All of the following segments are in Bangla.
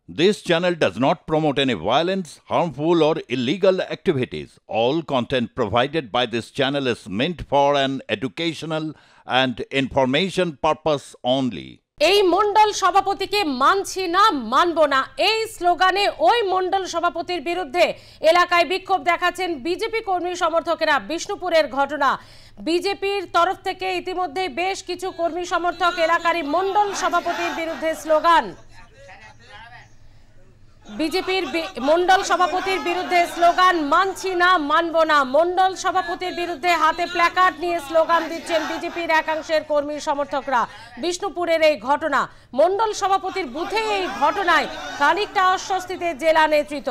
This channel does not promote any violence, harmful, or illegal activities. All content provided by this channel is meant for an educational and information purpose only. এই মণ্ডল সভাপতিকে মানছি না মানব না এই স্লোগানে ওই মণ্ডল সভাপতির বিরুদ্ধে এলাকায় বিক্ষোভ দেখাচ্ছেন বিজেপি কর্মী সমর্থকেরা। বিষ্ণুপুরের ঘটনা, বিজেপির তরফ থেকে ইতিমধ্যেই বেশ কিছু কর্মী সমর্থক এলাকারই মণ্ডল সভাপতির বিরুদ্ধে স্লোগান। বিজেপির মণ্ডল সভাপতির বিরুদ্ধে স্লোগান মানছি না মানব না। মণ্ডল সভাপতির বিরুদ্ধে হাতে প্ল্যাকার্ড নিয়ে স্লোগান দিচ্ছেন বিজেপির একাংশের কর্মী সমর্থকরা। বিষ্ণুপুরের এই ঘটনা, মণ্ডল সভাপতির বুথে এই ঘটনায় খানিকটা অস্বস্তিতে জেলা নেতৃত্ব।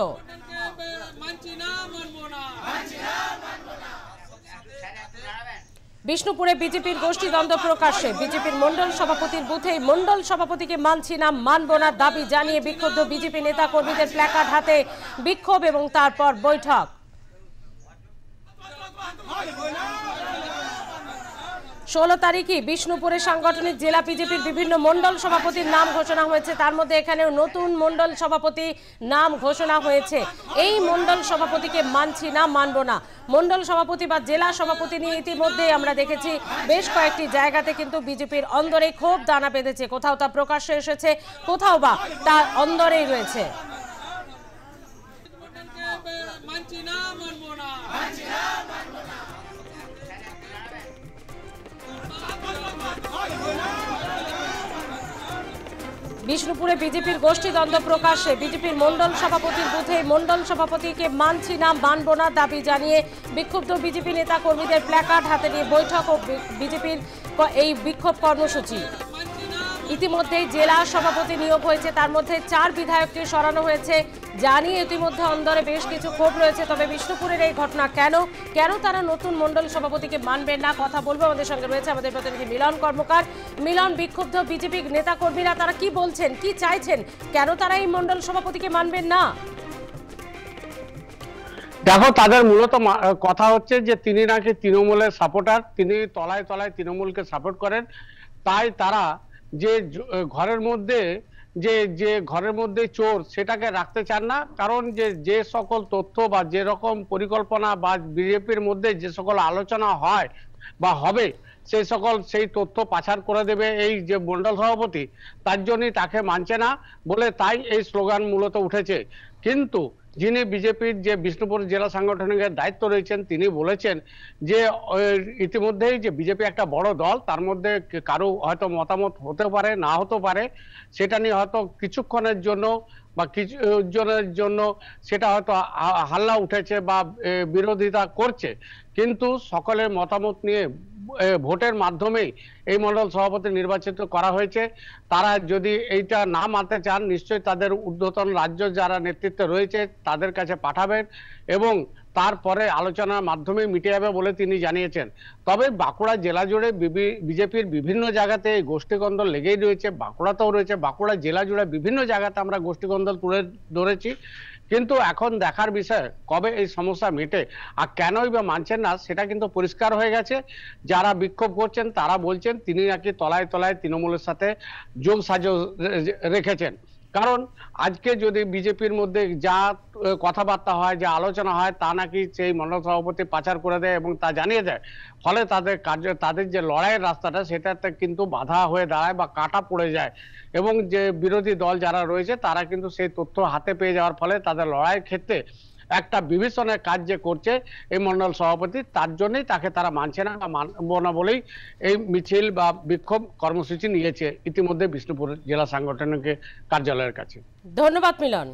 বিষ্ণুপুরে বিজেপির গোষ্ঠীদ্বন্দ্ব প্রকাশ্যে। বিজেপির মণ্ডল সভাপতির বুথে মণ্ডল সভাপতিকে মানছি না মানব না দাবি জানিয়ে বিক্ষুব্ধ বিজেপি নেতা কর্মীদের প্ল্যাকার্ড হাতে বিক্ষোভ এবং তারপর বৈঠক। 16 তারিখে বিষ্ণুপুরে সাংগঠনিক জেলা বিজেপির বিভিন্ন মণ্ডল সভাপতির নাম ঘোষণা হয়েছে। তার মধ্যে এখানেও নতুন মণ্ডল সভাপতি নাম ঘোষণা হয়েছে। এই মণ্ডল সভাপতিকে মানছি না মানব না। মণ্ডল সভাপতি বা জেলা সভাপতি নিয়ে ইতিমধ্যে আমরা দেখেছি বেশ কয়েকটি জায়গাতে কিন্তু বিজেপির অন্দরে ক্ষোভ দানা বেঁধেছে। কোথাও তা প্রকাশ্যে এসেছে, কোথাও বা তা অন্দরেই রয়েছে। বিষ্ণুপুরে বিজেপির গোষ্ঠীদ্বন্দ্ব প্রকাশ্যে। বিজেপির মণ্ডল সভাপতির বুথে মণ্ডল সভাপতিকে মানছি না মানব না দাবি জানিয়ে বিক্ষুব্ধ বিজেপি নেতা কর্মীদের প্ল্যাকার্ড হাতে নিয়ে বৈঠক ও বিজেপির এই বিক্ষোভ কর্মসূচি। ইতিমধ্যেই জেলা সভাপতি নিয়োগ হয়েছে, তার মধ্যে 4 বিধায়ককে সরানো হয়েছে জানিয়ে ইতিমধ্যে অন্দরে বেশ কিছু ক্ষোভ রয়েছে। তবে বিষ্ণুপুরের এই ঘটনা কেন তারা নতুন মণ্ডল সভাপতিকে মানবেন না, কথা বলবো। আমাদের সঙ্গে রয়েছে আমাদের প্রতিনিধি মিলন কর্মকার। মিলন, বিক্ষুব্ধ বিজেপি নেতা কর্মীরা তারা কি বলছেন, কি চাইছেন, কেন তারা এই মণ্ডল সভাপতিকে মানবেন না? দেখো, তাদের মূলত কথা হচ্ছে যে তিনি নাকি তৃণমূলের সাপোর্টার, তিনি তলায় তলায় তৃণমূলকে সাপোর্ট করেন। তাই তারা যে ঘরের মধ্যে চোর সেটাকে রাখতে চান না। কারণ যে সকল তথ্য বা যে রকম পরিকল্পনা বা বিজেপির মধ্যে যে সকল আলোচনা হয় বা হবে সেই তথ্য পাচার করে দেবে এই যে মণ্ডল সভাপতি, তার জন্যই তাকে মানছে না বলে তাই এই স্লোগান মূলত উঠেছে। কিন্তু যিনি বিজেপির যে বিষ্ণুপুর জেলা সাংগঠনিকের দায়িত্ব রয়েছেন তিনি বলেছেন যে ইতিমধ্যেই যে বিজেপি একটা বড় দল, তার মধ্যে কারো হয়তো মতামত হতে পারে না হতে পারে, সেটা নিয়ে হয়তো কিছুক্ষণের জন্য বা কিছু জনের জন্য সেটা হয়তো হাল্লা উঠেছে বা বিরোধিতা করছে, কিন্তু সকলের মতামত নিয়ে ভোটের মাধ্যমেই এই মণ্ডল সভাপতি নির্বাচিত করা হয়েছে। তারা যদি এইটা না মানতে চান নিশ্চয়ই তাদের ঊর্ধ্বতন রাজ্য যারা নেতৃত্বে রয়েছে তাদের কাছে পাঠাবেন এবং তারপরে আলোচনার মাধ্যমে মিটে যাবে বলে তিনি জানিয়েছেন। তবে বাঁকুড়া জেলা জুড়ে বিজেপির বিভিন্ন জায়গাতে গোষ্ঠীদ্বন্দ্ব লেগেই রয়েছে, বাঁকুড়াতেও রয়েছে। বাঁকুড়া জেলা জুড়ে বিভিন্ন জায়গাতে আমরা গোষ্ঠীদ্বন্দ্ব তুলে ধরেছি, কিন্তু এখন দেখার বিষয় কবে এই সমস্যা মেটে আর কেনই বা মানছেন না সেটা কিন্তু পরিষ্কার হয়ে গেছে। যারা বিক্ষোভ করছেন তারা বলছেন তিনি নাকি তলায় তলায় তৃণমূলের সাথে যোগ সাজস রেখেছেন। কারণ আজকে যদি বিজেপির মধ্যে যা কথাবার্তা হয়, যা আলোচনা হয়, তা নাকি সেই মণ্ডল সভাপতি পাচার করে দেয় এবং তা জানিয়ে দেয়, ফলে তাদের যে লড়াইয়ের রাস্তাটা সেটাতে কিন্তু বাধা হয়ে দাঁড়ায় বা কাটা পড়ে যায় এবং যে বিরোধী দল যারা রয়েছে তারা কিন্তু সেই তথ্য হাতে পেয়ে যাওয়ার ফলে তাদের লড়াইয়ের ক্ষেত্রে একটা বিভীষণের কাজ যে করছে এই মণ্ডল সভাপতি, তার জন্যই তাকে তারা মানছে না বা মানব না বলেই এই মিছিল বা বিক্ষোভ কর্মসূচি নিয়েছে ইতিমধ্যে বিষ্ণুপুর জেলা সাংগঠনিক কার্যালয়ের কাছে। ধন্যবাদ মিলন।